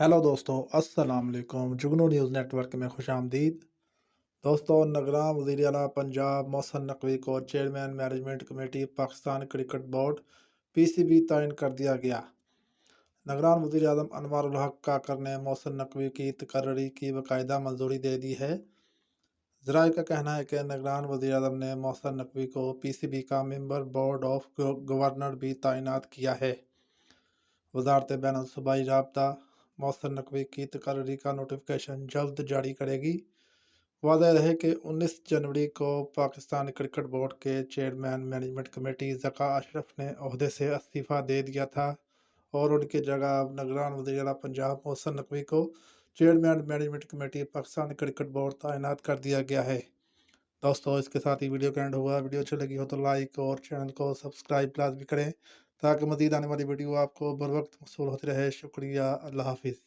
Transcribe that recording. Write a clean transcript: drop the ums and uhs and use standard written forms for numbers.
Hello दोस्तों, अस्सलाम वालेकुम। जुगनू न्यूज़ नेटवर्क में खुश आमदीद। दोस्तों, निगरान वज़ीर आला पंजाब मोहसिन नकवी को chairman management committee Pakistan cricket board (PCB) तय कर दिया गया। निगरान वज़ीर आज़म अनवारुल हक काकर ने मोहसिन नकवी की तकर्री की बाकायदा मंजूरी दे दी है। ज़राए का कहना है कि निगरान वज़ीर आज़म ने मोहसिन नकवी को पीसीबी का मेंबर बोर्ड ऑफ गवर्नर भी तैनात किया है। वज़ारत बैनुल-सूबाई राब्ता मोहसिन नकवी की तकर्री का नोटिफिकेशन जल्द जारी करेगी। वाज़ेह रहे कि 19 जनवरी को पाकिस्तान क्रिकेट बोर्ड के chairman management committee Zaka Ashraf ने ओहदे से इस्तीफ़ा दे दिया था और उनकी जगह अब निगरान वज़ीर आला पंजाब मोहसिन नकवी को chairman management committee Pakistan cricket board तैनात कर दिया गया है। दोस्तों, इसके साथ ही वीडियो का एंड हुआ। वीडियो अच्छी लगी हो तो लाइक और चैनल को सब्सक्राइब लाजमी करें ताकि मज़ीद आने वाली वीडियो आपको बर वक्त मौसूल होती रहे। शुक्रिया। अल्लाह हाफिज़।